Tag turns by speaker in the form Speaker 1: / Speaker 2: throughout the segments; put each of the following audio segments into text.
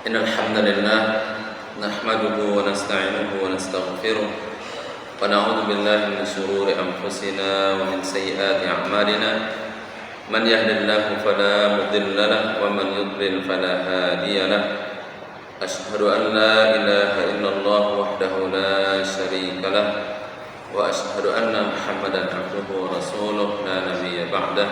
Speaker 1: إن الحمد لله نحمده ونستعينه ونستغفره ونعوذ بالله من شرور أنفسنا ومن سيئات أعمالنا من يهد الله فلا مضل له ومن يضلل فلا هادي له أشهد أن لا إله إلا الله وحده لا شريك له وأشهد أن محمدا عبده ورسوله لا نبي بعده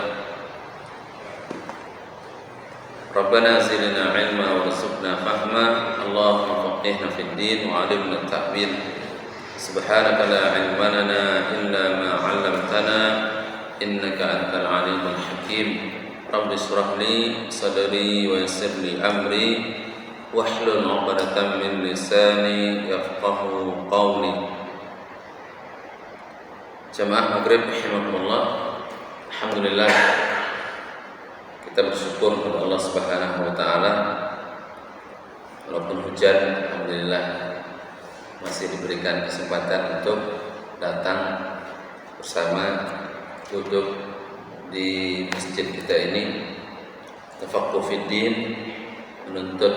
Speaker 1: ربنا زدنا علما وارزقنا فهما اللهم فقهنا في الدين وعلمنا التأويل سبحانك لا علم لنا إلا ما علمتنا إنك أنت العليم الحكيم رب اشرح لي صدري ويسر لي أمري واحلل عقدة من لساني يفقه قولي. Jamaah Maghrib rahimakumullah. Alhamdulillah, kita bersyukur kepada Allah Subhanahu wa taala. Walaupun hujan, alhamdulillah masih diberikan kesempatan untuk datang bersama duduk di masjid kita ini, tafaqquh fid din, menuntut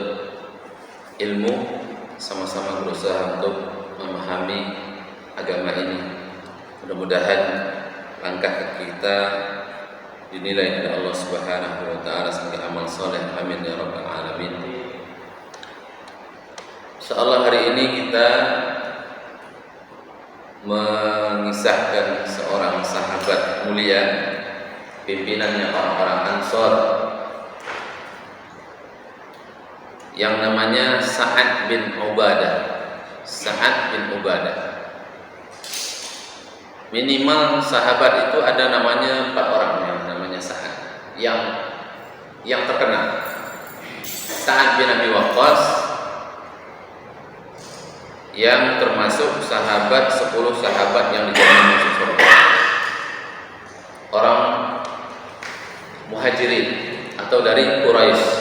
Speaker 1: ilmu, sama-sama berusaha untuk memahami agama ini. Mudah-mudahan langkah kita dinilai oleh Allah Subhanahu wa taala sebagai amal saleh. Amin ya rabbal alamin. Insyaallah hari ini kita mengisahkan seorang sahabat mulia, pimpinannya orang-orang Ansor, yang namanya Sa'ad bin Ubadah. Sa'ad bin Ubadah. Minimal sahabat itu ada namanya 4 orang yang namanya Sa'ad, yang terkenal. Sa'ad bin Abi Waqqas, yang termasuk sahabat 10 sahabat yang dijamin masuk surga. Orang Muhajirin atau dari Quraisy.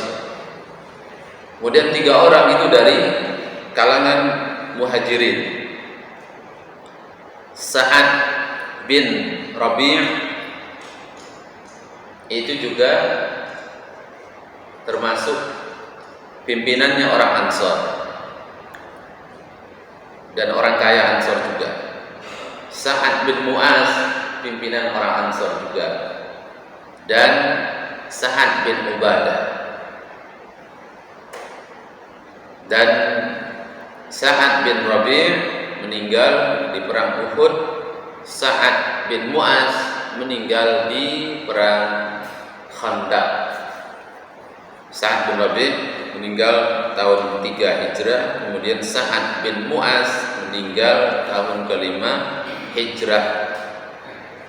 Speaker 1: Kemudian 3 orang itu dari kalangan Muhajirin. Sa'ad bin Rabi' itu juga termasuk pimpinannya orang Ansor dan orang kaya Ansor juga. Sa'ad bin Mu'az pimpinan orang Ansor juga, dan Sa'ad bin Ubadah. Dan Sa'ad bin Rabi' meninggal di perang Uhud. Sa'ad bin Mu'az meninggal di perang Khandaq. Sa'ad bin Rabi' meninggal tahun 3 Hijrah, kemudian Sa'ad bin Mu'az meninggal tahun ke-5 Hijrah.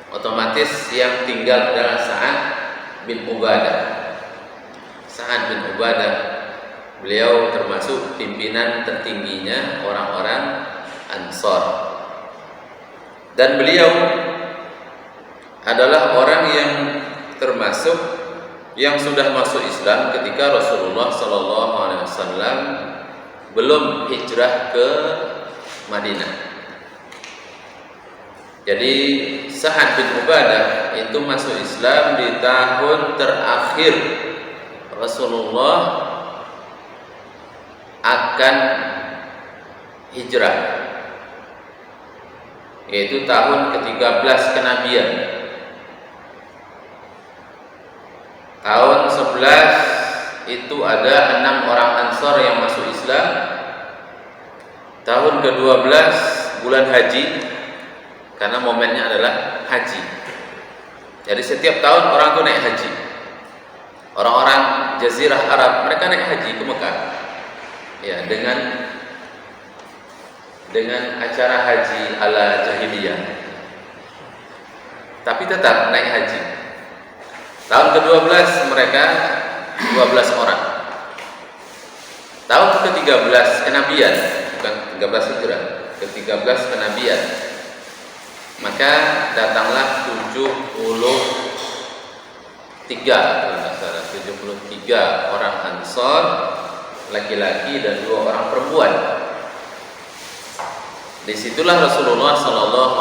Speaker 1: Otomatis yang tinggal adalah Sa'ad bin Ubadah. Sa'ad bin Ubadah, beliau termasuk pimpinan tertingginya orang-orang Ansor. Dan beliau adalah orang yang termasuk yang sudah masuk Islam ketika Rasulullah SAW belum hijrah ke Madinah. Jadi Sa'ad bin Ubadah itu masuk Islam di tahun terakhir Rasulullah akan hijrah, yaitu tahun ke-13 kenabian. Tahun 11 itu ada 6 orang Ansor yang masuk Islam. Tahun ke-12 bulan haji, karena momennya adalah haji. Jadi setiap tahun orang itu naik haji. Orang-orang Jazirah Arab, mereka naik haji ke Mekah. Ya, dengan acara haji ala jahiliyah, tapi tetap naik haji. Tahun ke-12 mereka 12 orang. Tahun ke-13 kenabian, bukan 13 Hijrah, ke-13 kenabian, maka datanglah 73 orang Ansor, laki-laki dan 2 orang perempuan. Disitulah Rasulullah SAW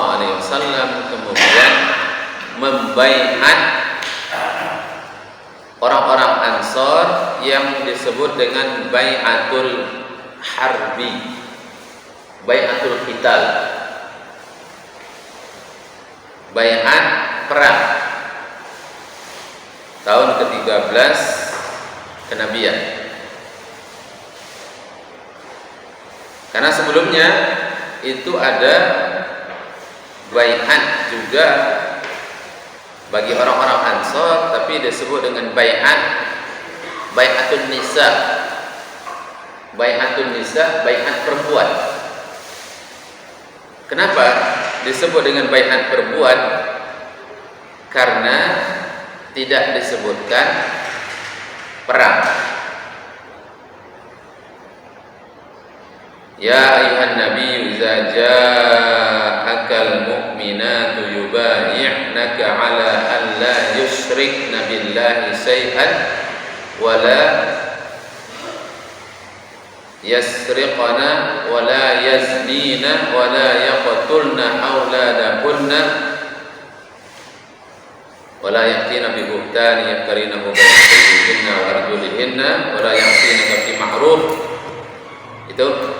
Speaker 1: kemudian membaiat orang-orang Ansor yang disebut dengan Bai'atul Harbi, Bai'atul Qital, Bai'at perang tahun ke-13 kenabian. Karena sebelumnya itu ada bai'at juga bagi orang-orang Ansor, tapi disebut dengan bai'atun nisa, bai'at perempuan. Kenapa disebut dengan bai'at perempuan? Karena tidak disebutkan perang. Ya ayuhan nabi, idza ja'akal mu'minatu yubayi'naka 'ala an la yusyrikna billahi syai'an wa la yasriqna wa la yaznina wa la yaqtulna awladahunna wa la ya'tina bi buhtani yaftarinahu bayna aydihinna wa arjulihinna wa la ya'tinaka fi ma'ruf. Itu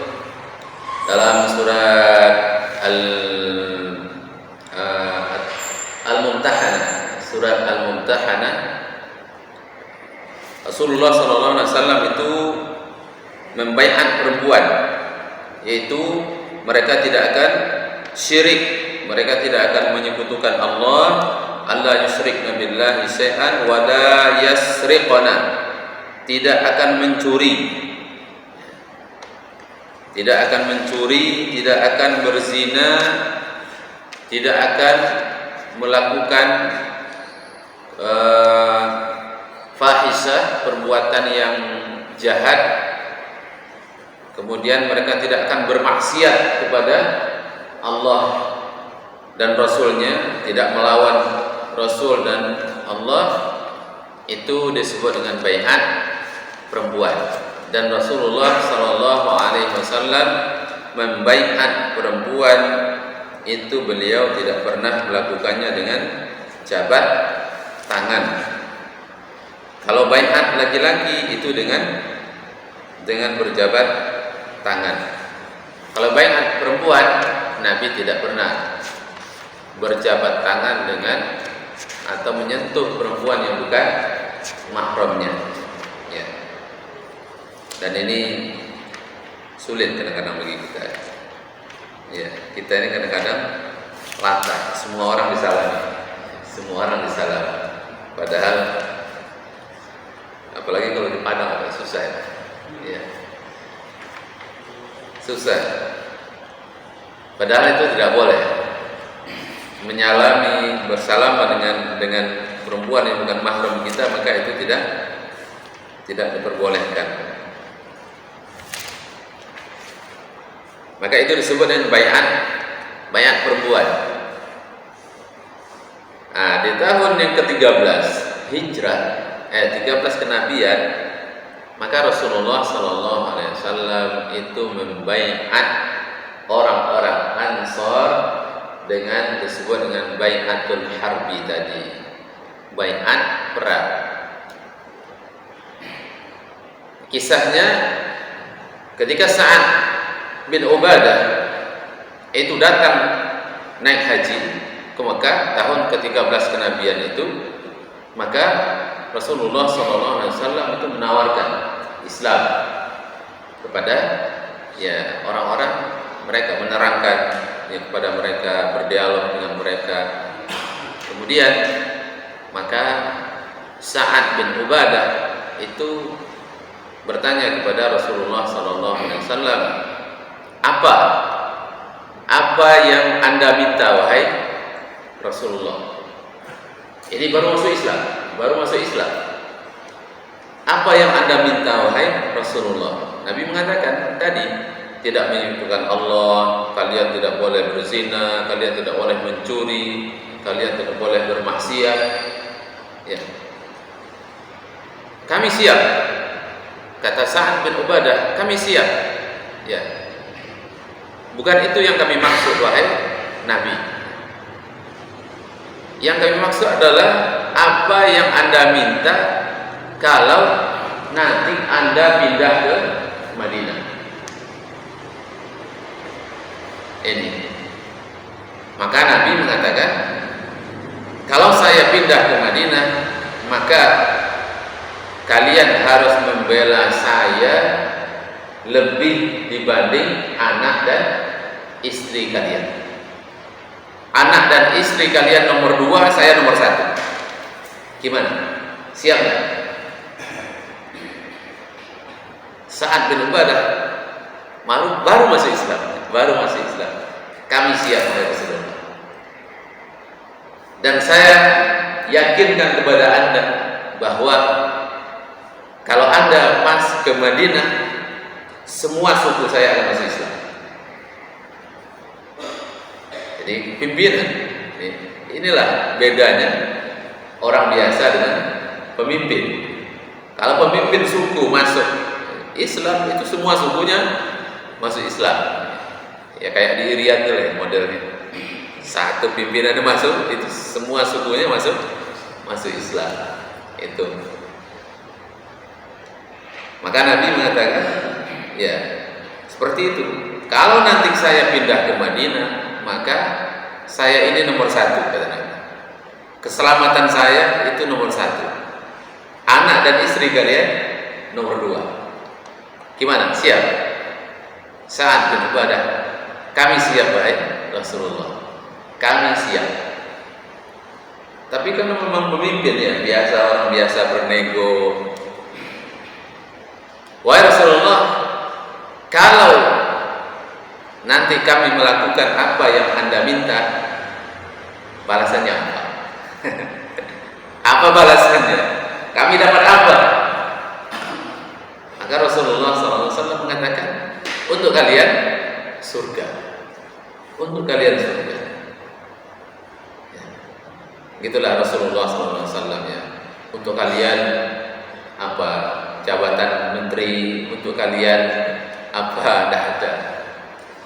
Speaker 1: dalam surat Al-Mumtahanah, surat Al-Mumtahanah. Rasulullah sallallahu alaihi wasallam itu membaiat perempuan, yaitu mereka tidak akan syirik, mereka tidak akan menyekutukan Allah, alla yusyrikna billahi syai'an wa la yasriqna, tidak akan mencuri, tidak akan mencuri, tidak akan berzina, tidak akan melakukan fahisyah, perbuatan yang jahat. Kemudian mereka tidak akan bermaksiat kepada Allah dan Rasulnya, tidak melawan Rasul dan Allah. Itu disebut dengan bai'at perempuan. Dan Rasulullah sallallahu alaihi wasallam membaiat perempuan itu, beliau tidak pernah melakukannya dengan jabat tangan. Kalau baiat laki-laki itu dengan berjabat tangan. Kalau baiat perempuan, Nabi tidak pernah berjabat tangan dengan atau menyentuh perempuan yang bukan mahramnya. Dan ini sulit kadang-kadang bagi kita. Ya, kita ini kadang-kadang latah. Semua orang disalami. Padahal, apalagi kalau di Padang agak susah ya. Ya. Susah. Padahal itu tidak boleh. Menyalami, bersalaman dengan perempuan yang bukan mahram kita, maka itu tidak diperbolehkan. Maka itu disebut dengan baiat perempuan. Nah, di tahun yang ke-13 Hijrah, 13 kenabian, maka Rasulullah sallallahu alaihi wasallam itu membaiat orang-orang Ansor dengan disebut dengan bai'atul harbi tadi, baiat perang. Kisahnya ketika Sa'ad bin Ubadah itu datang naik haji ke Mekah tahun ke-13 kenabian itu, maka Rasulullah SAW itu menawarkan Islam kepada orang-orang, mereka menerangkan kepada mereka, berdialog dengan mereka. Kemudian maka Sa'ad bin Ubadah itu bertanya kepada Rasulullah SAW, apa yang Anda minta wahai Rasulullah? Ini baru masuk Islam. Apa yang Anda minta wahai Rasulullah? Nabi mengatakan tadi, tidak menyekutukan Allah, kalian tidak boleh berzina, kalian tidak boleh mencuri, kalian tidak boleh bermaksiat. Ya. Kami siap. Kata Sa'ad bin Ubadah, kami siap. Ya. Bukan itu yang kami maksud wahai Nabi. Yang kami maksud adalah apa yang Anda minta kalau nanti Anda pindah ke Madinah. Ini. Maka Nabi mengatakan, kalau saya pindah ke Madinah, maka kalian harus membela saya lebih dibanding anak dan istri kalian. Anak dan istri kalian nomor 2, saya nomor 1. Gimana? Siap nggak? Sa'ad bin Ubadah baru masuk Islam. Kami siap, ya Rasulullah. Dan saya yakinkan kepada Anda bahwa kalau Anda pas ke Madinah, semua suku saya akan masuk Islam. Jadi pimpinan, inilah bedanya orang biasa dengan pemimpin. Kalau pemimpin suku masuk Islam, itu semua sukunya masuk Islam. Ya kayak di Riyadh tuh ya modelnya. Satu pimpinannya masuk, itu semua sukunya masuk Islam. Itu. Maka Nabi mengatakan, ya seperti itu. Kalau nanti saya pindah ke Madinah, maka saya ini nomor 1, kata Nabi. Keselamatan saya itu nomor 1. Anak dan istri kalian nomor 2. Gimana? Siap? Sa'ad bin Ubadah, kami siap baik Rasulullah. Kami siap. Tapi kan memang pemimpin ya, orang biasa bernego. Wahai Rasulullah, kalau nanti kami melakukan apa yang Anda minta, balasannya apa? Apa balasannya? Kami dapat apa? Maka Rasulullah SAW mengatakan, untuk kalian surga. Untuk kalian surga. Ya. Gitulah Rasulullah SAW ya. Untuk kalian apa? Jabatan menteri, untuk kalian apa? Tidak ada.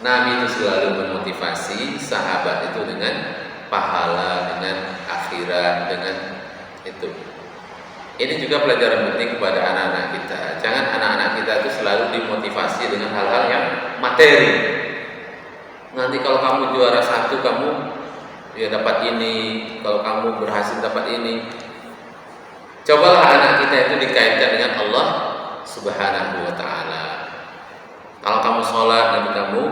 Speaker 1: Nabi itu selalu memotivasi sahabat itu dengan pahala, dengan akhirat, dengan itu. Ini juga pelajaran penting kepada anak-anak kita. Jangan anak-anak kita itu selalu dimotivasi dengan hal-hal yang materi. Nanti kalau kamu juara 1, kamu ya dapat ini. Kalau kamu berhasil dapat ini. Cobalah anak kita itu dikaitkan dengan Allah Subhanahu wa Ta'ala. Kalau kamu sholat, nanti kamu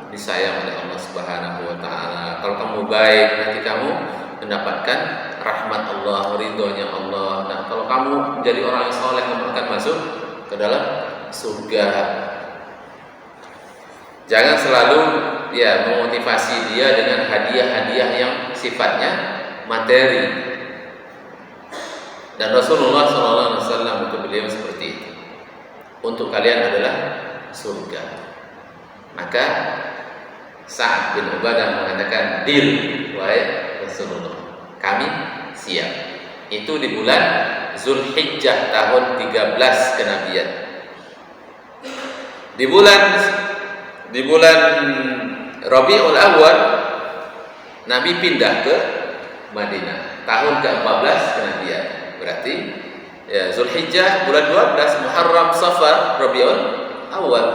Speaker 1: disayang oleh Allah Subhanahu wa Ta'ala. Kalau kamu baik, nanti kamu mendapatkan rahmat Allah, ridhonya Allah. Nah, kalau kamu menjadi orang yang soleh, kamu akan masuk ke dalam surga. Jangan selalu ya memotivasi dia dengan hadiah-hadiah yang sifatnya materi. Dan Rasulullah SAW untuk beliau seperti itu. Untuk kalian adalah surga. Maka Sa'ad bin Ubadah mengatakan, deal, wahai Rasulullah, kami siap. Itu di bulan Zulhijjah tahun 13 kenabian. Di bulan Rabiul Awal Nabi pindah ke Madinah tahun ke-14 kenabian. Berarti ya Zulhijjah bulan 12, Muharram, Safar, Rabiul Awal.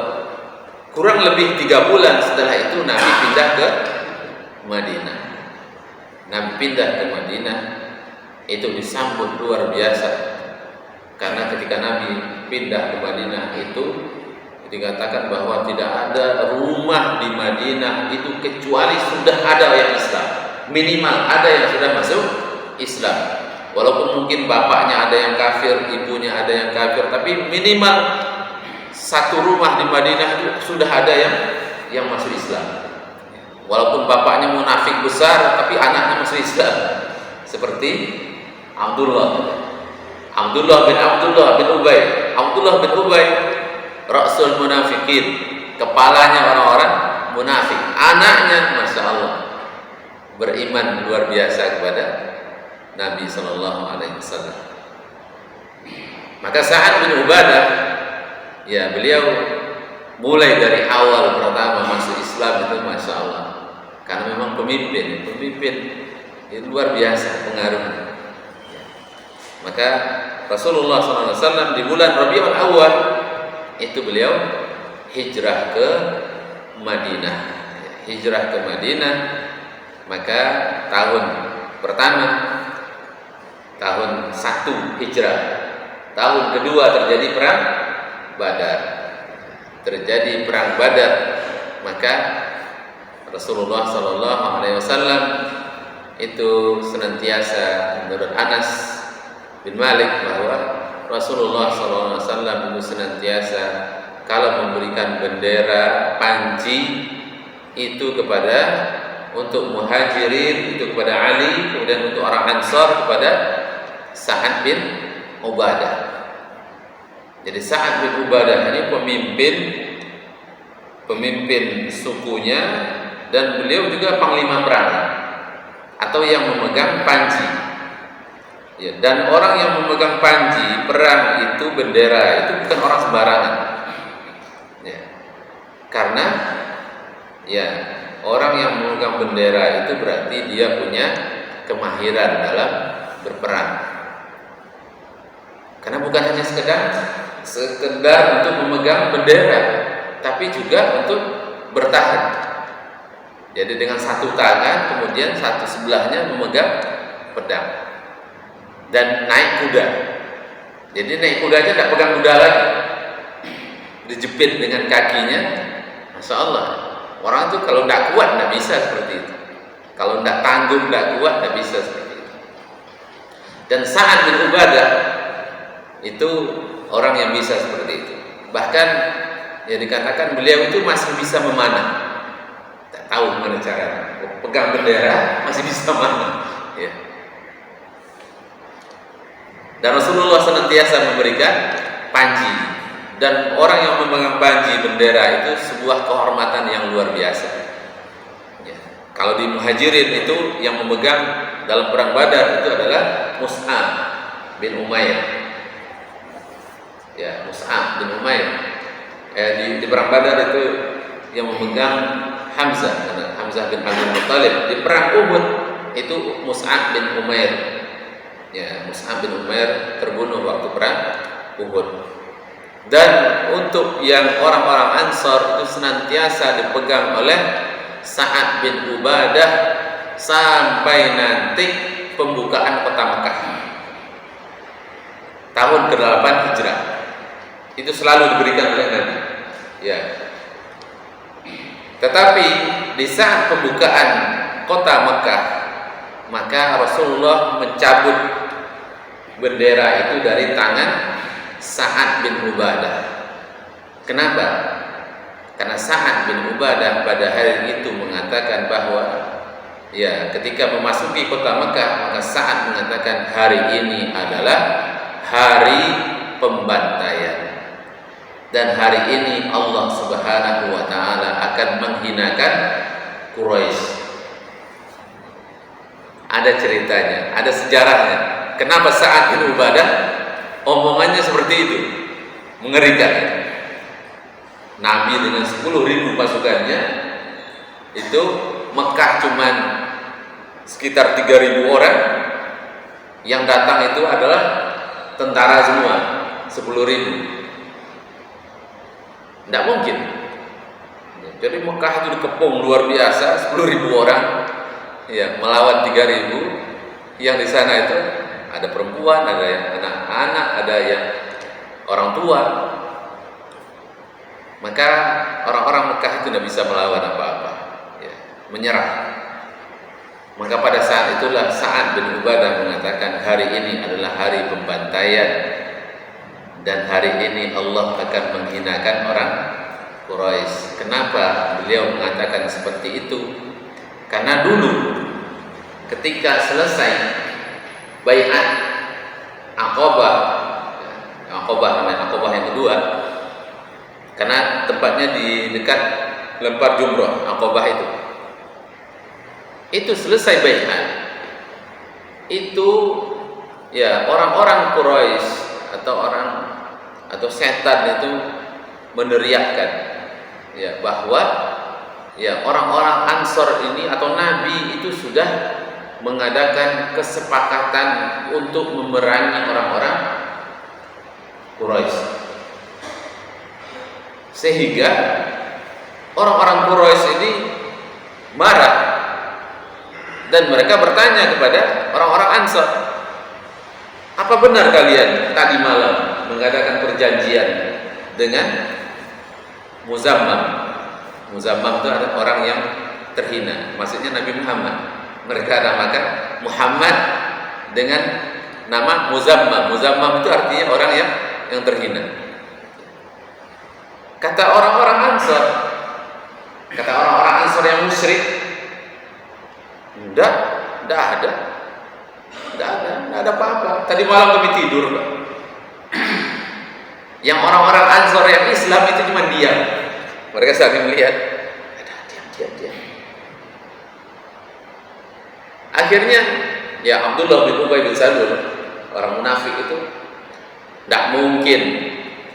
Speaker 1: Kurang lebih 3 bulan setelah itu Nabi pindah ke Madinah. Nabi pindah ke Madinah itu disambut luar biasa. Karena ketika Nabi pindah ke Madinah itu dikatakan bahwa tidak ada rumah di Madinah itu kecuali sudah ada yang Islam. Minimal ada yang sudah masuk Islam. Walaupun mungkin bapaknya ada yang kafir, ibunya ada yang kafir, tapi minimal satu rumah di Madinah itu sudah ada yang masuk Islam. Walaupun bapaknya munafik besar, tapi anaknya masuk Islam. Seperti Abdullah bin Ubay, Rasul munafikin, kepalanya orang-orang munafik. Anaknya, masya Allah, beriman luar biasa kepada Nabi Sallallahu Alaihi Wasallam. Maka Sa'ad bin Ubadah, ya beliau mulai dari awal pertama masuk Islam itu masya Allah, karena memang pemimpin itu luar biasa pengaruhnya. Maka Rasulullah SAW di bulan Rabiul Awal itu beliau hijrah ke Madinah. Hijrah ke Madinah, maka tahun pertama, tahun 1 hijrah, tahun kedua terjadi perang Badar. Terjadi perang Badar, maka Rasulullah SAW itu senantiasa, menurut Anas bin Malik, bahwa Rasulullah SAW itu senantiasa kalau memberikan bendera panji itu kepada untuk muhajirin itu kepada Ali, kemudian untuk orang Ansor kepada Sa'ad bin Ubadah. Jadi Sa'ad bin Ubadah ini pemimpin sukunya, dan beliau juga panglima perang atau yang memegang panji. Ya, dan orang yang memegang panji perang itu, bendera itu, bukan orang sembarangan. Ya, karena ya orang yang memegang bendera itu berarti dia punya kemahiran dalam berperang. Karena bukan hanya sekedar untuk memegang bendera, tapi juga untuk bertahan. Jadi dengan satu tangan, kemudian satu sebelahnya memegang pedang dan naik kuda. Jadi naik kudanya tidak pegang kuda lagi, dijepit dengan kakinya. Masya Allah, orang itu kalau tidak kuat tidak bisa seperti itu. Kalau tidak tanggung, tidak kuat, tidak bisa seperti itu. Dan Sa'ad bin Ubadah itu orang yang bisa seperti itu. Bahkan ya dikatakan beliau itu masih bisa memanah. Tak tahu gimana caranya, pegang bendera masih bisa memanah. Ya. Dan Rasulullah senantiasa memberikan panji, dan orang yang memegang panji bendera itu sebuah kehormatan yang luar biasa. Ya. Kalau di Muhajirin itu yang memegang dalam perang Badar itu adalah Mus'ab bin Umair. Ya, Mus'ab bin Umair. Di perang Badar itu yang memegang Hamzah bin Abdul Muttalib. Di perang Uhud itu Mus'ab bin Umair. Ya, Mus'ab bin Umair terbunuh waktu perang Uhud. Dan untuk yang orang-orang Ansor itu senantiasa dipegang oleh Sa'ad bin Ubadah sampai nanti pembukaan kota Mekah tahun ke-8 Hijrah. Itu selalu diberikan oleh Nabi. Ya. Tetapi di saat pembukaan kota Mekah, maka Rasulullah mencabut bendera itu dari tangan Sa'ad bin Ubadah. Kenapa? Karena Sa'ad bin Ubadah pada hari itu mengatakan bahwa ya, ketika memasuki kota Mekah, maka Sa'ad mengatakan hari ini adalah hari pembantaian. Dan hari ini Allah Subhanahu wa taala akan menghinakan Quraisy. Ada ceritanya, ada sejarahnya. Kenapa Sa'ad bin Ubadah omongannya seperti itu? Mengerikan. Nabi dengan 10.000 pasukannya, itu Mekah cuman sekitar 3.000 orang, yang datang itu adalah tentara semua, 10.000. Tidak mungkin. Jadi Mekah itu dikepung luar biasa, 10.000 orang ya melawan 3.000. Yang di sana itu ada perempuan, ada yang anak-anak, ada yang orang tua. Maka orang-orang Mekah itu tidak bisa melawan apa-apa, ya, menyerah. Maka pada saat itulah Sa'ad bin Ubadah mengatakan hari ini adalah hari pembantaian, dan hari ini Allah akan menghinakan orang Quraisy. Kenapa beliau mengatakan seperti itu? Karena dulu ketika selesai baiat Aqabah, namanya Aqabah yang kedua, karena tempatnya di dekat lempar jumrah Aqabah itu selesai baiat, itu ya orang-orang Quraisy atau setan itu meneriakkan ya bahwa ya orang-orang Ansor ini atau Nabi itu sudah mengadakan kesepakatan untuk memerangi orang-orang Quraisy. Sehingga orang-orang Quraisy ini marah dan mereka bertanya kepada orang-orang Ansor, apa benar kalian tadi malam mengadakan perjanjian dengan Muzammam? Muzammam itu ada orang yang terhina, maksudnya Nabi Muhammad. Mereka namakan Muhammad dengan nama Muzammam. Muzammam itu artinya orang yang terhina. Kata orang-orang Ansor, kata orang-orang Ansor yang musyrik, enggak ada apa-apa. Tadi malam kami tidur, Pak. Yang orang-orang Ansor yang Islam itu cuma diam. Mereka saling melihat, diam. Akhirnya, ya Abdullah bin Ubay bin Salul, orang munafik itu, tidak mungkin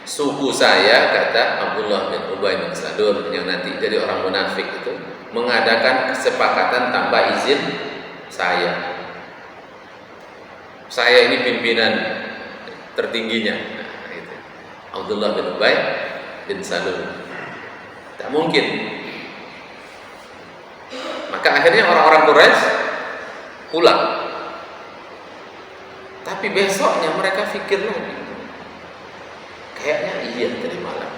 Speaker 1: suku saya, kata Abdullah bin Ubay bin Salul yang nanti jadi orang munafik itu, mengadakan kesepakatan tanpa izin saya. Saya ini pimpinan tertingginya. Nah, gitu. Abdullah bin Ubay bin Salul. Tak mungkin. Maka akhirnya orang-orang Quraisy pulang. Tapi besoknya mereka pikir lagi. Kayaknya iya tadi malam.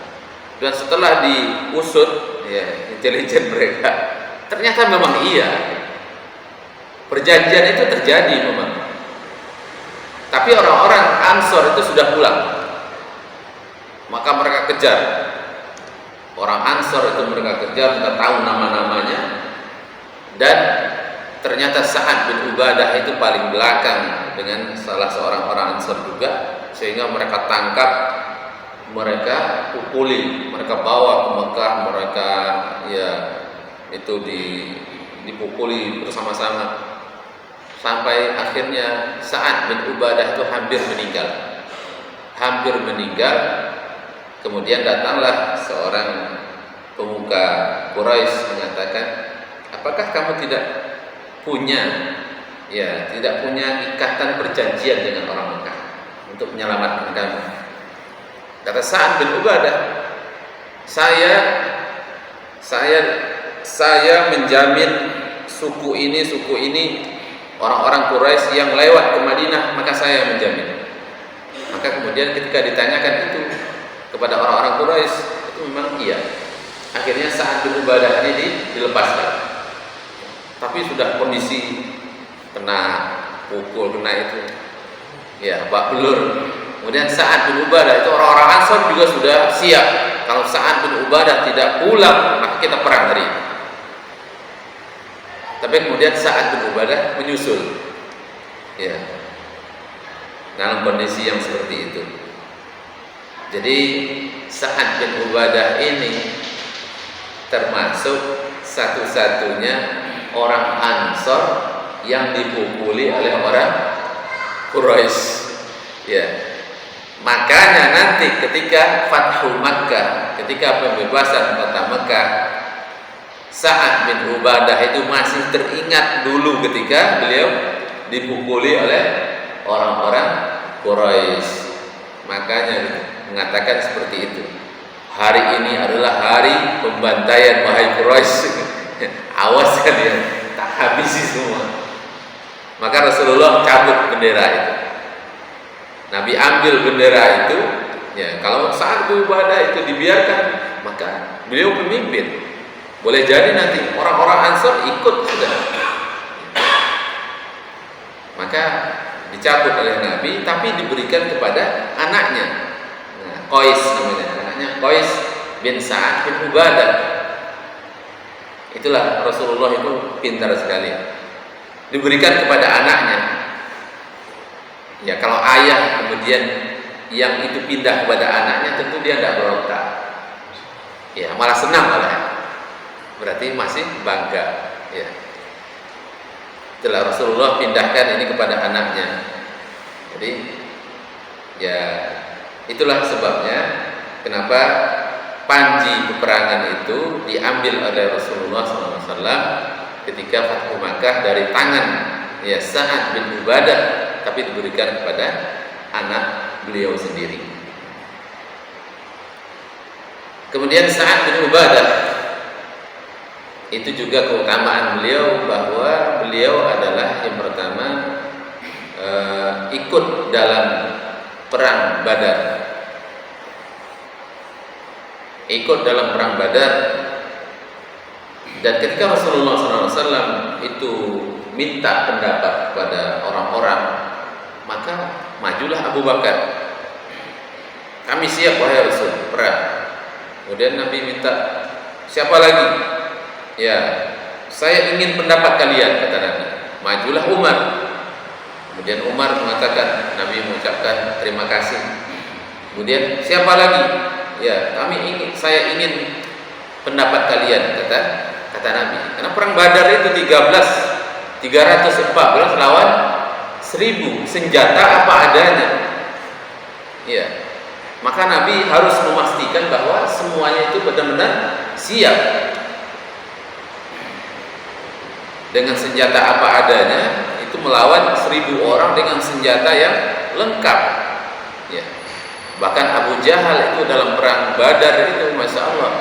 Speaker 1: Dan setelah diusut, ya, intelijen mereka, ternyata memang iya. Perjanjian itu terjadi memang. Tapi orang-orang Ansor itu sudah pulang. Maka mereka kejar. Orang Ansor itu mereka kejar, mereka tahu nama-namanya. Dan ternyata Sa'ad bin Ubadah itu paling belakang dengan salah seorang orang Ansor juga, sehingga mereka tangkap, mereka pukuli, mereka bawa ke Mekah, mereka ya itu dipukuli bersama-sama sampai akhirnya Sa'ad bin Ubadah itu hampir meninggal. Kemudian datanglah seorang pemuka Quraisy mengatakan, apakah kamu tidak punya ikatan perjanjian dengan orang Mekah untuk menyelamatkan kamu? Kata Sa'ad bin Ubadah, saya menjamin suku ini orang-orang Quraisy yang lewat ke Madinah, maka saya menjamin. Maka kemudian ketika ditanyakan itu kepada orang-orang Quraisy, itu memang iya. Akhirnya Sa'ad bin Ubadah ini dilepaskan. Tapi sudah kondisi kena pukul, kena itu, ya bak belur. Kemudian Sa'ad bin Ubadah itu orang-orang Ansor juga sudah siap. Kalau Sa'ad bin Ubadah tidak pulang, maka kita perang hari ini. Tapi kemudian Sa'ad bin Ubadah menyusul, ya, dalam kondisi yang seperti itu. Jadi Sa'ad bin Ubadah ini termasuk satu-satunya orang Ansor yang dipukuli oleh orang Quraisy. Ya. Makanya nanti ketika Fathu Makkah, ketika pembebasan kota Mekah, Sa'ad bin Ubadah itu masih teringat dulu ketika beliau dipukuli oleh orang-orang Quraisy. Makanya mengatakan seperti itu. Hari ini adalah hari pembantaian wahai Quraisy. Awas kalian, tak habisi semua. Maka Rasulullah cabut bendera itu. Nabi ambil bendera itu. Ya, kalau saat ibadah itu dibiarkan, maka beliau pemimpin. Boleh jadi nanti orang-orang Ansor ikut sudah. Maka dicabut oleh Nabi, tapi diberikan kepada anaknya. Nah, Qais namanya, anaknya Qais bin Sa'ad bin Ubadah. Itulah Rasulullah itu pintar sekali. Diberikan kepada anaknya. Ya, kalau ayah kemudian yang itu pindah kepada anaknya, tentu dia tidak berontak. Ya, malah senang malah. Berarti masih bangga. Ya. Itulah Rasulullah pindahkan ini kepada anaknya. Jadi, ya itulah sebabnya kenapa panji peperangan itu diambil oleh Rasulullah SAW ketika Fathu Makkah dari tangan ya Sa'ad bin Ubadah, tapi diberikan kepada anak beliau sendiri. Kemudian Sa'ad bin Ubadah, itu juga keutamaan beliau bahwa beliau adalah yang pertama ikut dalam perang Badar. Ikut dalam perang Badar, dan ketika Rasulullah SAW itu minta pendapat kepada orang-orang, maka majulah Abu Bakar. Kami siap wahai Rasul, perang. Kemudian Nabi minta, siapa lagi? Ya, saya ingin pendapat kalian, kata Nabi. Majulah Umar. Kemudian Umar mengatakan, Nabi mengucapkan terima kasih. Kemudian siapa lagi? Ya, saya ingin pendapat kalian, kata Nabi. Karena perang Badar itu 314 lawan 1000, senjata apa adanya. Ya. Maka Nabi harus memastikan bahwa semuanya itu benar-benar siap dengan senjata apa adanya, itu melawan 1000 orang dengan senjata yang lengkap. Ya. Bahkan Abu Jahal itu dalam perang Badar itu, masya Allah,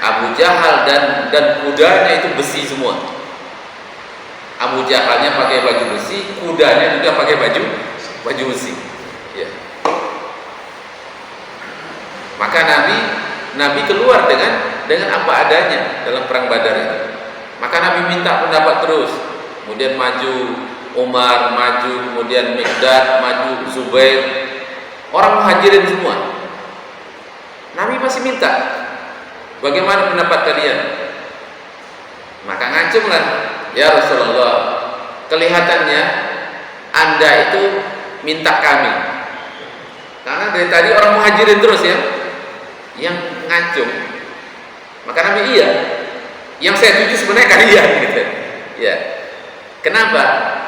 Speaker 1: Abu Jahal dan kudanya itu besi semua. Abu Jahalnya pakai baju besi, kudanya juga pakai baju besi. Ya. Maka Nabi keluar dengan apa adanya dalam perang Badar itu. Maka Nabi minta pendapat terus. Kemudian maju Umar, maju kemudian Miqdad, maju Zubair, orang Muhajirin semua. Nabi masih minta, bagaimana pendapat kalian? Maka ngacunglah, ya Rasulullah, kelihatannya Anda itu minta kami. Karena dari tadi orang Muhajirin terus ya yang ngacung. Maka Nabi, iya, yang saya tuju sebenarnya kalian gitu. Ya. Kenapa?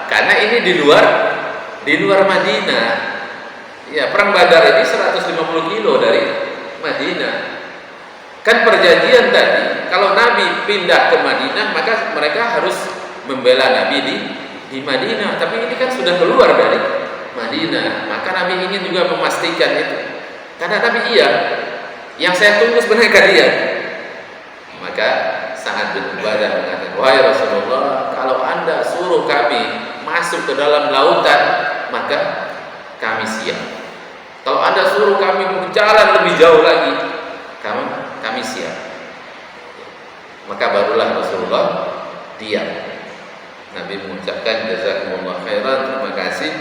Speaker 1: Karena ini di luar Madinah. Ya, perang Badar ini 150 kilo dari Madinah. Kan perjanjian tadi, kalau Nabi pindah ke Madinah, maka mereka harus membela Nabi di Madinah. Tapi ini kan sudah keluar dari Madinah. Maka Nabi ingin juga memastikan itu. Karena Nabi, iya, yang saya tunggu sebenarnya kalian. Maka Sa'ad bin Ubadah mengatakan, wahai Rasulullah, kalau Anda suruh kami masuk ke dalam lautan, maka kami siap. Kalau Anda suruh kami berjalan lebih jauh lagi, kami siap. Maka barulah Rasulullah diam. Nabi mengucapkan jazakumullah khairan, terima kasih.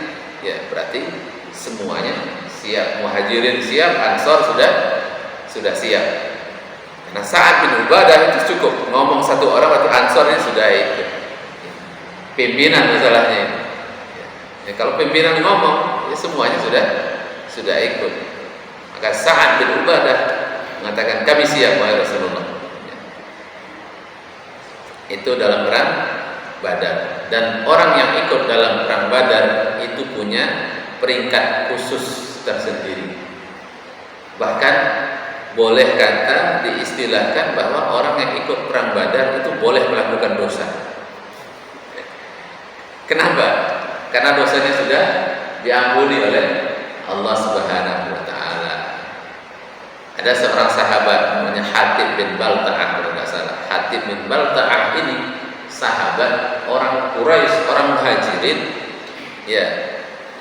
Speaker 1: Ya, berarti semuanya siap. Muhajirin siap, Ansor sudah siap. Karena Sa'ad bin Ubadah itu cukup ngomong satu orang, berarti Ansornya sudah ikut. Pimpinan masalahnya ini. Ya, kalau pimpinan ngomong, ya semuanya sudah ikut. Maka Sa'ad bin Ubadah mengatakan, kami siap wahai Rasulullah. Ya. Itu dalam perang Badar. Dan orang yang ikut dalam perang Badar itu punya peringkat khusus tersendiri. Bahkan boleh kata diistilahkan bahwa orang yang ikut perang Badar itu boleh melakukan dosa. Kenapa? Karena dosanya sudah diampuni oleh Allah Subhanahu wa taala. Ada seorang sahabat namanya Hatib bin Balta'ah, kalau tidak salah. Hatib bin Balta'ah ini sahabat orang Quraisy, orang Muhajirin, ya,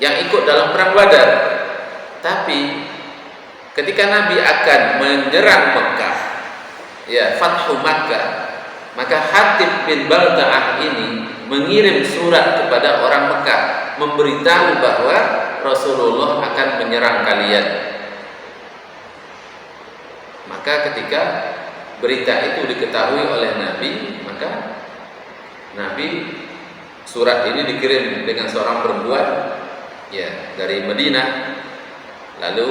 Speaker 1: yang ikut dalam perang Badar. Tapi ketika Nabi akan menyerang Mekah, ya, Fathu Makkah, maka Hatib bin Balta'ah ini mengirim surat kepada orang Mekah memberitahu bahwa Rasulullah akan menyerang kalian. Maka ketika berita itu diketahui oleh Nabi, maka Nabi surat ini dikirim dengan seorang perempuan, ya, dari Madinah. Lalu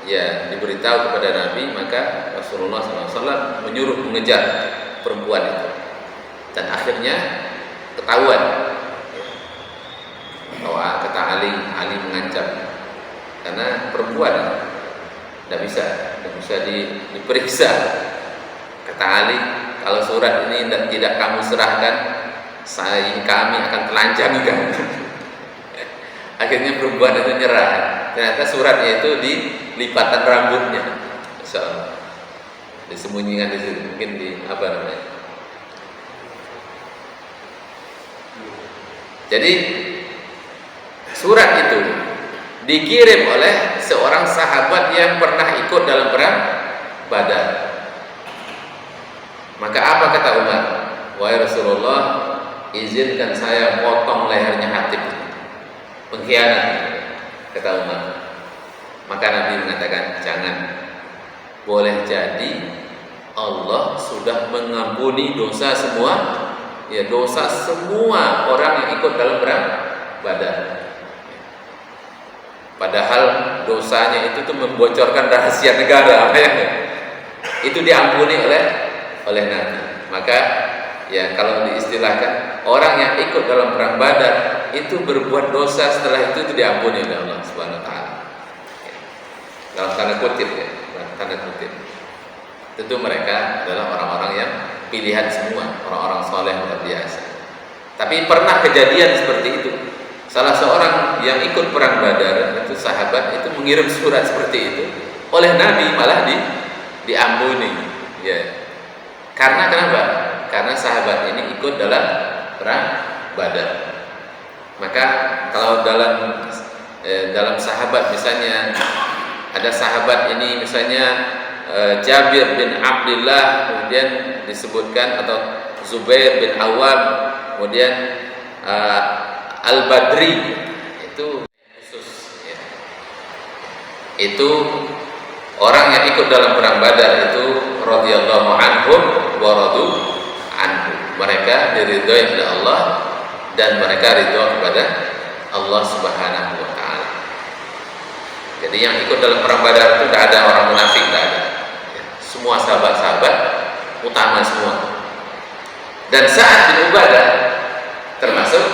Speaker 1: ya diberitahu kepada Nabi, maka Rasulullah SAW menyuruh mengejar perempuan itu, dan akhirnya ketahuan bahwa kata Ali mengancam, karena perempuan tidak bisa diperiksa. Kata Ali, kalau surat ini tidak kamu serahkan, kami akan telanjangi kamu. Akhirnya perempuan itu nyerah. Ternyata suratnya itu di lipatan rambutnya. Insya Allah. disembunyikan di situ, mungkin di apa namanya. Jadi surat itu dikirim oleh seorang sahabat yang pernah ikut dalam perang Badar. Maka apa kata Umar? Wahai Rasulullah, izinkan saya potong lehernya Hatib, pengkhianat, kata Umar. Maka Nabi mengatakan, jangan. Boleh jadi Allah sudah mengampuni dosa semua, ya dosa semua orang yang ikut dalam perang Badar. Padahal dosanya itu tuh membocorkan rahasia negara, ya. Itu diampuni oleh Nabi. Maka ya kalau diistilahkan, orang yang ikut dalam perang Badar itu berbuat dosa, setelah itu diampuni oleh Allah Subhanahu wa taala. Dalam tanda kutip, ya, dalam tanda kutip. Tentu mereka adalah orang-orang yang pilihan semua, orang-orang soleh luar biasa. Tapi pernah kejadian seperti itu. Salah seorang yang ikut perang Badar, itu sahabat, itu mengirim surat seperti itu oleh Nabi, malah diampuni. Ya. Karena kenapa? Karena sahabat ini ikut dalam perang Badar. Maka kalau dalam sahabat misalnya ada sahabat ini misalnya Jabir bin Abdullah, kemudian disebutkan, atau Zubair bin Awam, kemudian Al-Badri, itu khusus, ya. Itu orang yang ikut dalam perang Badar itu radhiyallahu anhum wa radu anhu. Mereka diridhoi oleh Allah dan mereka ridho kepada Allah Subhanahu wa taala. Jadi yang ikut dalam perang Badar itu tidak ada orang munafik, tidak ada. Semua sahabat-sahabat utama semua. Dan Sa'ad bin Ubadah termasuk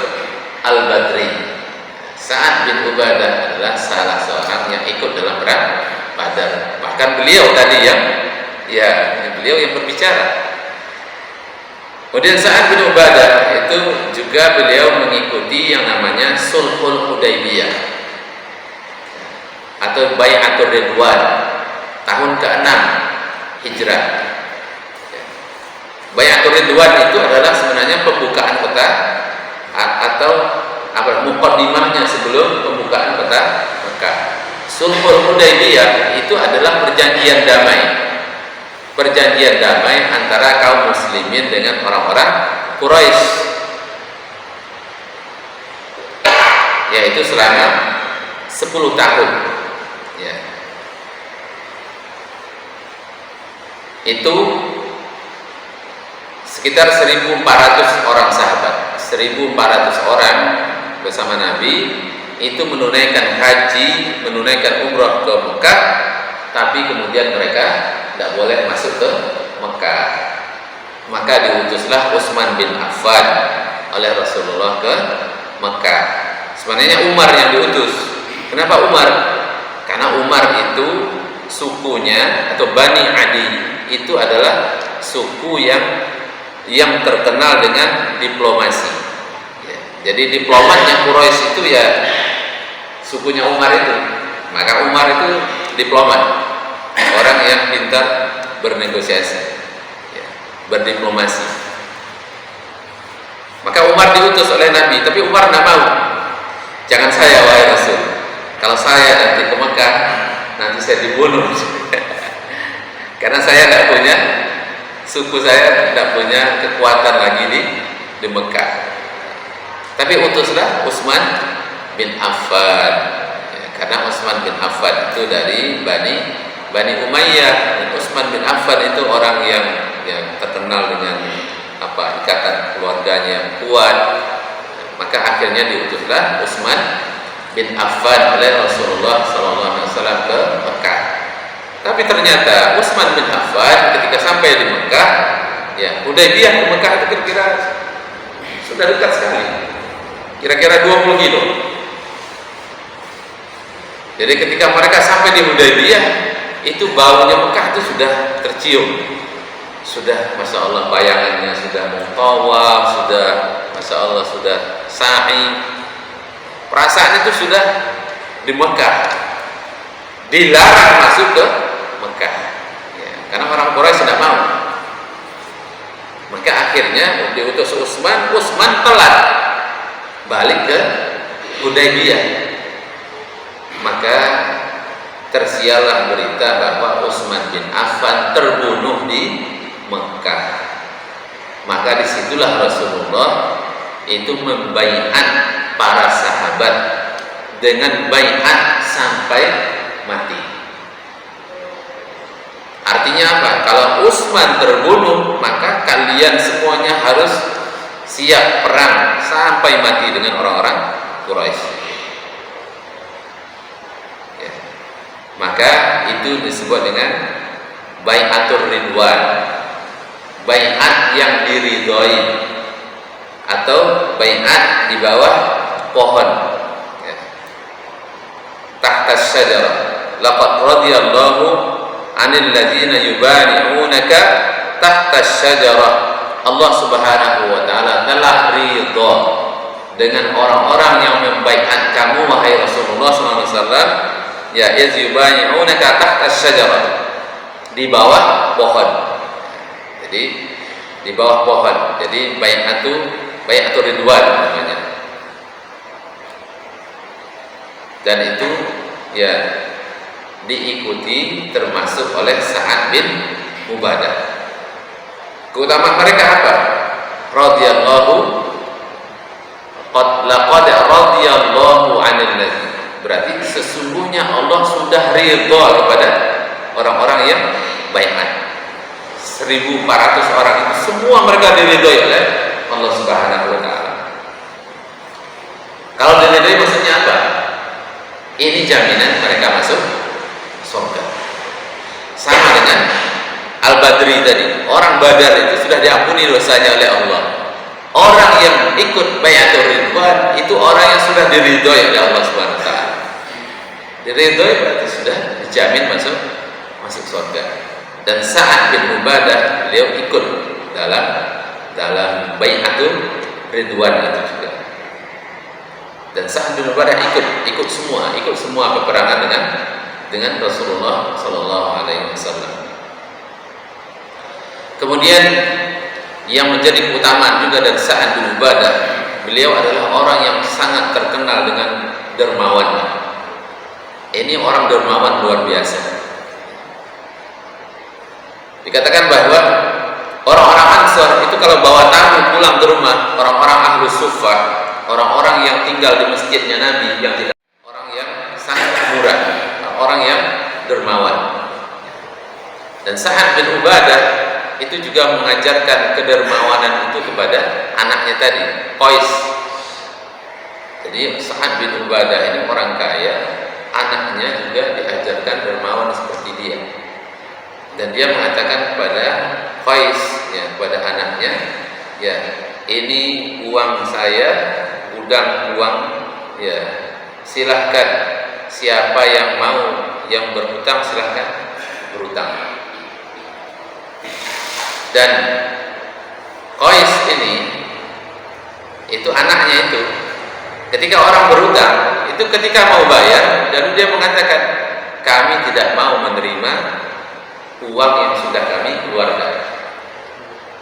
Speaker 1: Al-Badri. Sa'ad bin Ubadah adalah salah seorang yang ikut dalam perang Badar. Bahkan beliau tadi beliau yang berbicara. Kemudian Sa'ad bin Ubadah itu juga beliau mengikuti yang namanya Sulhul Hudaybiyah atau Bai'atul Ridwan tahun ke-6 Hijrah. Bai'atul Ridwan itu adalah sebenarnya pembukaan kota atau muqaddimahnya sebelum pembukaan kota Mekah. Sulhul Hudaybiyah itu adalah perjanjian damai. Perjanjian damai antara kaum muslimin dengan orang-orang Quraisy, yaitu selama 10 tahun. Ya. Itu sekitar 1.400 orang sahabat, 1.400 orang bersama Nabi itu menunaikan haji, menunaikan umrah ke Mekah, tapi kemudian mereka tidak boleh masuk ke Mekah. Maka diutuslah Utsman bin Affan oleh Rasulullah ke Mekah. Sebenarnya Umar yang diutus. Kenapa Umar? Karena Umar itu sukunya atau Bani Adi itu adalah suku yang terkenal dengan diplomasi. Ya, jadi diplomatnya Quraisy itu ya sukunya Umar itu. Maka Umar itu diplomat, orang yang pintar bernegosiasi, ya, berdiplomasi. Maka Umar diutus oleh Nabi, tapi Umar tidak mau. Jangan saya, wahai Rasul. Kalau saya nanti ke Mekah, nanti saya dibunuh. Karena saya tidak punya, suku saya tidak punya kekuatan lagi di Mekah. Tapi utuslah Utsman bin Affan, ya, karena Utsman bin Affan itu dari Bani Umayyah. Dan Utsman bin Affan itu orang yang terkenal dengan ikatan keluarganya yang kuat. Maka akhirnya diutuslah Utsman bin Affan oleh Rasulullah SAW ke Mekah. Tapi ternyata Utsman bin Affan ketika sampai di Mekah, ya Hudaybiyah ke Mekah itu kira-kira sudah dekat sekali, kira-kira 20 kilo. Jadi ketika mereka sampai di Hudaybiyah, itu baunya Mekah itu sudah tercium, sudah Masya Allah bayangannya sudah tawaf, sudah Masya Allah sudah sa'i, perasaan itu sudah di Mekah, dilarang masuk ke Mekah, ya, karena orang Quraisy tidak akhirnya diutus Utsman telat balik ke Hudaybiyah. Maka tersiarlah berita bahwa Utsman bin Affan terbunuh di Mekah. Maka disitulah Rasulullah itu membaiat para sahabat dengan baiat sampai mati. Artinya apa? Kalau Utsman terbunuh, maka kalian semuanya harus siap perang sampai mati dengan orang-orang Quraisy. Ya. Maka itu disebut dengan baiatur ridwan, baiat yang diridhoi, atau baiat di bawah pohon. Ya. Tahta syajarah. Laqad radiyallahu 'anil ladzina yubani'unaka tahta syajarah. Allah Subhanahu wa taala telah ridha dengan orang-orang yang membaiat kamu wahai Rasulullah sallallahu alaihi wasallam, ya iz yubani'unaka tahta syajarah, di bawah pohon. Jadi di bawah pohon. Jadi baiatur ridwan namanya. Dan itu ya diikuti termasuk oleh Sa'ad bin Ubadah. Keutamaan mereka apa? Radhiyallahu laqad radhiyallahu 'anil ladzina. Berarti sesungguhnya Allah sudah ridha kepada orang-orang yang baiat. 1.400 orang itu semua mereka diridhoi oleh Allah Subhanahu wa taala. Kalau diridhoi maksudnya apa? Ini jaminan mereka masuk surga. Sama dengan Al-Badri tadi. Orang Badar itu sudah diampuni dosanya oleh Allah. Orang yang ikut baiatur ridwan itu orang yang sudah diridhoi oleh Allah Subhanahu wa taala. Diridhoi berarti sudah dijamin masuk surga. Dan Sa'ad bin Ubadah beliau ikut dalam baiatur ridwan itu juga. Dan Sa'ad bin Ubadah ikut semua peperangan dengan Rasulullah sallallahu alaihi wasallam. Kemudian yang menjadi keutamaan juga dari Sa'ad bin Ubadah, beliau adalah orang yang sangat terkenal dengan dermawannya. Ini orang dermawan luar biasa. Dikatakan bahwa orang-orang Ansor itu kalau bawa tamu pulang ke rumah, orang-orang Ahlus Suffah, orang-orang yang tinggal di masjidnya Nabi, yang tidak, orang yang sangat murah, orang yang dermawan. Dan Sa'ad bin Ubadah itu juga mengajarkan kedermawanan itu kepada anaknya tadi, Qais. Jadi Sa'ad bin Ubadah ini orang kaya, anaknya juga diajarkan dermawan seperti dia. Dan dia mengatakan kepada Qais, ya, kepada anaknya, ya, ini uang saya, gudang uang, ya, silahkan siapa yang mau, yang berhutang silahkan berhutang. Dan Qais ini, itu anaknya itu, ketika orang berhutang, itu ketika mau bayar, dan dia mengatakan, kami tidak mau menerima uang yang sudah kami keluarkan.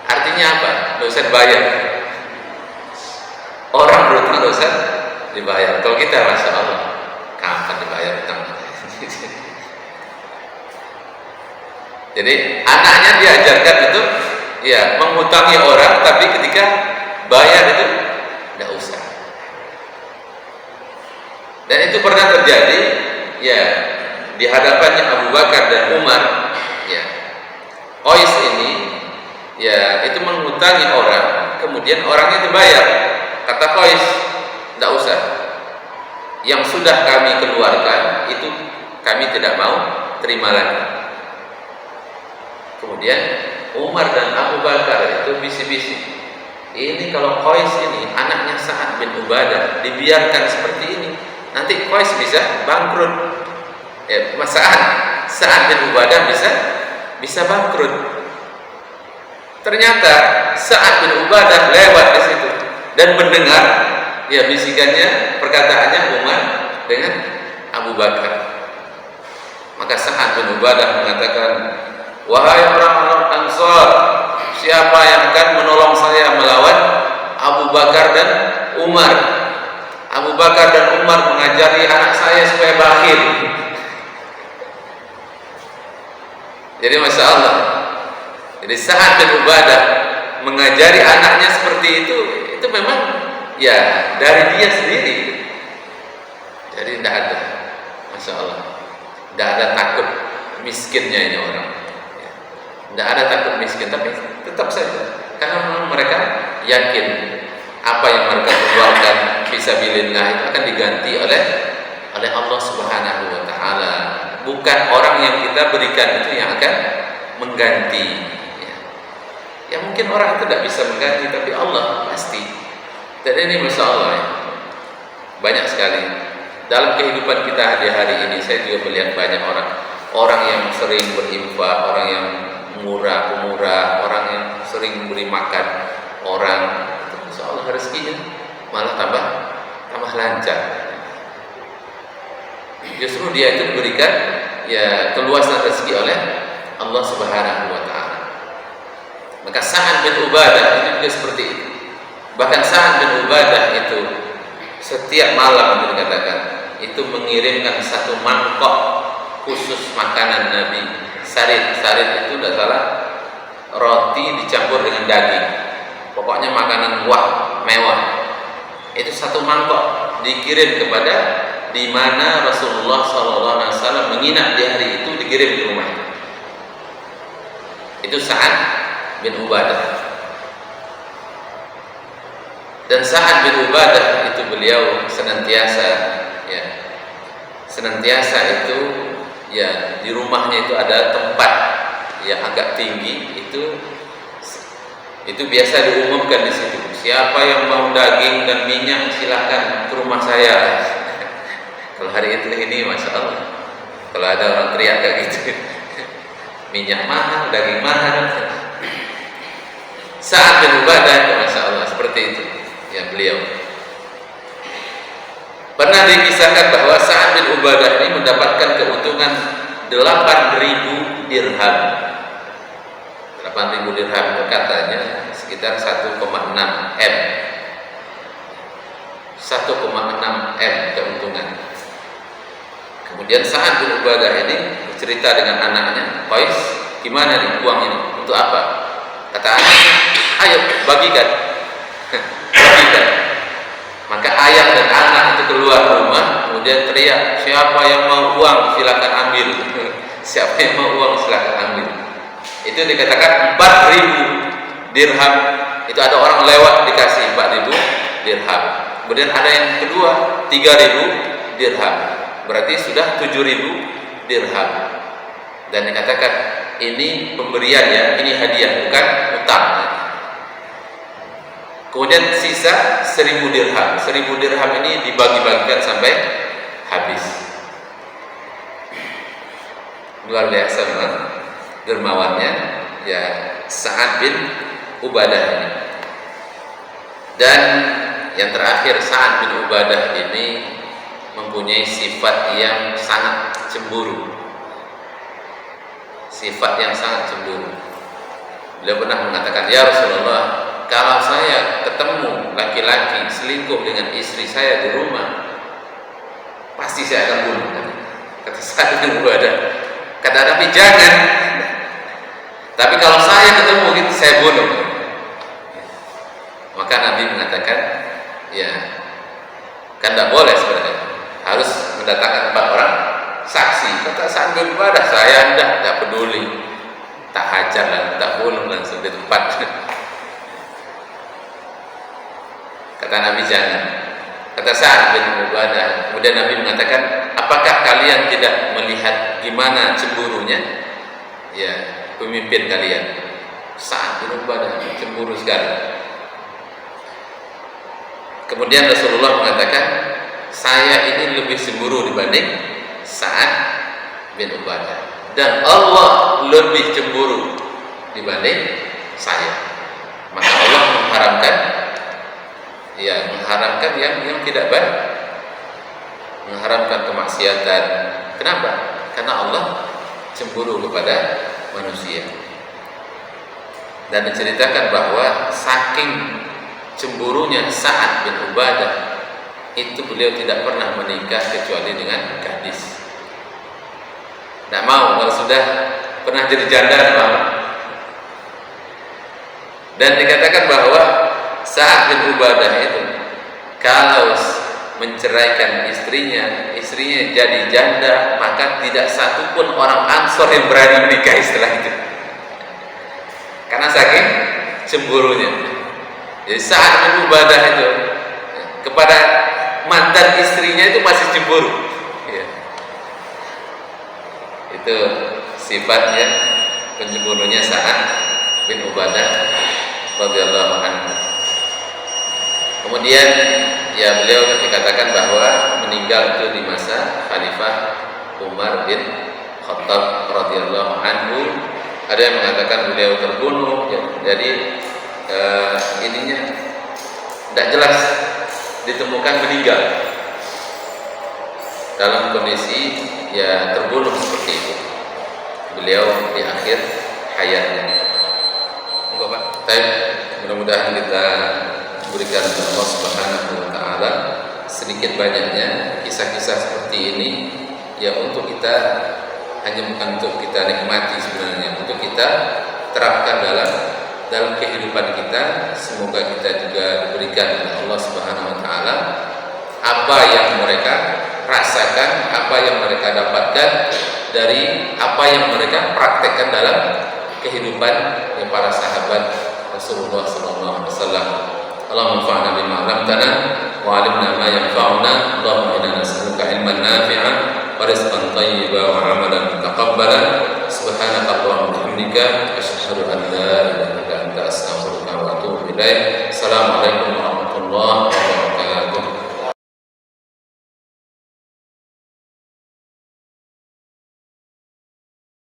Speaker 1: Artinya apa? Nggak usah dibayar. Orang berhutang nggak usah dibayar. Kalau kita, masya Allah, kapan dibayar hutang? Jadi anaknya diajarkan itu, ya, menghutangi orang, tapi ketika bayar itu nggak usah. Dan itu pernah terjadi, ya, di hadapannya Abu Bakar dan Umar. Ya, Qais ini, ya, itu menghutangi orang, kemudian orangnya dibayar. Kata Qais, tidak usah. Yang sudah kami keluarkan itu kami tidak mau terima lagi. Kemudian Umar dan Abu Bakar itu bisik-bisik, ini kalau Qais ini anaknya Sa'ad bin Ubadah dibiarkan seperti ini, nanti Qais bisa bangkrut. Ya, Sa'ad bin Ubadah bisa bangkrut. Ternyata Sa'ad bin Ubadah lewat di situ dan mendengar, ya, bisikannya, perkataannya Umar dengan Abu Bakar. Maka Sa'ad bin Ubadah mengatakan, wahai orang-orang Ansor, siapa yang akan menolong saya Bakar dan Umar. Abu Bakar dan Umar mengajari anak saya supaya bakhil. Jadi Masya Allah. Jadi Sa'ad bin Ubadah mengajari anaknya seperti itu memang ya dari dia sendiri. Jadi tidak ada, Masya Allah, tidak ada takut miskinnya ini orang. Tidak ada takut miskin, tapi tetap saja karena memang mereka yakin apa yang mereka keluarkan fisabilillah itu akan diganti oleh Allah Subhanahu wa taala. Bukan orang yang kita berikan itu yang akan mengganti. Ya mungkin orang itu tidak bisa mengganti, tapi Allah pasti. Dan ini Masya Allah ya, banyak sekali dalam kehidupan kita hari ini. Saya juga melihat banyak orang yang sering berinfak, orang yang pemurah, orang yang sering memberi makan orang, itu Masya Allah rezekinya malah tambah lancar. Justru dia itu diberikan ya keluasan rezeki oleh Allah Subhanahu wa taala. Maka Sa'ad bin Ubadah itu juga seperti itu. Bahkan Sa'ad bin Ubadah itu setiap malam dikatakan itu mengirimkan satu mangkok khusus makanan Nabi. Sarid itu tidak salah, roti dicampur dengan daging. Pokoknya makanan mewah. Itu satu mangkok dikirim kepada di mana Rasulullah SAW menginap di hari itu, dikirim ke rumah. Itu Sa'ad bin Ubadah. Dan Sa'ad bin Ubadah itu beliau senantiasa itu ya di rumahnya itu ada tempat yang agak tinggi, itu biasa diumumkan di situ. Siapa yang mau daging dan minyak silakan ke rumah saya. Kalau hari ini Masya Allah, kalau ada orang teriak kayak gitu, minyak mahal, daging mahal. Sa'ad bin Ubadah, Masya Allah, seperti itu ya beliau. Pernah dikisahkan bahwa Sa'ad bin Ubadah ini mendapatkan keuntungan 8.000 dirham. 8.000 dirham itu katanya sekitar 1,6 M. 1,6 M keuntungan. Kemudian Sa'ad bin Ubadah ini bercerita dengan anaknya, Qais, gimana nih uang ini? Untuk apa? Kata anaknya, ayo bagikan. Bagikan. Maka ayah dan anak itu keluar rumah, kemudian teriak, siapa yang mau uang silakan ambil. Siapa yang mau uang silakan ambil. Itu dikatakan 4.000 dirham. Itu ada orang lewat dikasih 4.000 dirham. Kemudian ada yang kedua 3.000 dirham. Berarti sudah 7.000 dirham. Dan dikatakan ini pemberian ya, ini hadiah bukan utang. Kemudian sisa 1.000 dirham. 1.000 dirham ini dibagi-bagikan sampai habis. Luar biasa memang dermawannya ya Sa'ad bin Ubadah ini. Dan yang terakhir, Sa'ad bin Ubadah ini mempunyai sifat yang sangat cemburu. Sifat yang sangat cemburu. Beliau pernah mengatakan, ya Rasulullah, kalau saya ketemu laki-laki selingkuh dengan istri saya di rumah, pasti saya akan bunuh. Kata Sa'ad bin Ubadah. Kata Nabi, jangan. Tapi kalau saya ketemu gitu, saya bunuh. Maka Nabi mengatakan, ya, kan tidak boleh sebenarnya, harus mendatangkan 4 orang saksi. Kata Sa'ad bin Ubadah, saya tidak peduli, tak hajar dan tak bunuh langsung di tempat. Kata Nabi, jangan. Kata Sa'ad bin Ubadah, kemudian Nabi mengatakan, apakah kalian tidak melihat gimana cemburunya ya pemimpin kalian? Sa'ad bin Ubadah cemburu sekali. Kemudian Rasulullah mengatakan, saya ini lebih cemburu dibanding Sa'ad bin Ubadah, dan Allah lebih cemburu dibanding saya. Maka Allah mengharamkan yang tidak baik, mengharamkan kemaksiatan. Kenapa? Karena Allah cemburu kepada manusia. Dan diceritakan bahwa saking cemburunya Sa'ad bin Ubadah itu beliau tidak pernah menikah kecuali dengan gadis. Tidak mau, kalau sudah pernah jadi janda tidak mau. Dan dikatakan bahwa Sa'ad bin Ubadah itu kalau menceraikan istrinya jadi janda, maka tidak satupun orang Ansor yang berani menikah setelah itu, karena saking cemburunya. Jadi Sa'ad bin Ubadah itu kepada mantan istrinya itu masih cemburu ya. Itu sifatnya pencemburunya Sa'ad bin Ubadah radhiyallahu anhu. Kemudian ya beliau dikatakan bahwa meninggal itu di masa Khalifah Umar bin Khattab radhiyallahu anhu. Ada yang mengatakan beliau terbunuh ya. Jadi ininya tidak jelas, ditemukan meninggal dalam kondisi ya terbunuh seperti itu beliau di akhir hayatnya. Enggak Pak, mudah-mudahan kita berikan Allah Subhanahu wa taala sedikit banyaknya kisah-kisah seperti ini ya, untuk kita hanya bukan untuk kita nikmati sebenarnya, untuk kita terapkan dalam kehidupan kita. Semoga kita juga diberikan oleh Allah Subhanahu wa taala apa yang mereka rasakan, apa yang mereka dapatkan dari apa yang mereka praktekkan dalam kehidupan para sahabat Rasulullah sallallahu alaihi wasallam. Allahumma anfa'na bima 'allamtana wa 'allimna ma yanfa'una. Allahumma inna nas'aluka 'ilman nafi'an wa rizqan thayyiban wa 'amalan mutaqabbalan. Subhanaka Allahumma wa bihamdika asyhadu an la ilaha illa anta astaghfiruka wa atubu ilaik. Assalamualaikum warahmatullahi wabarakatuh.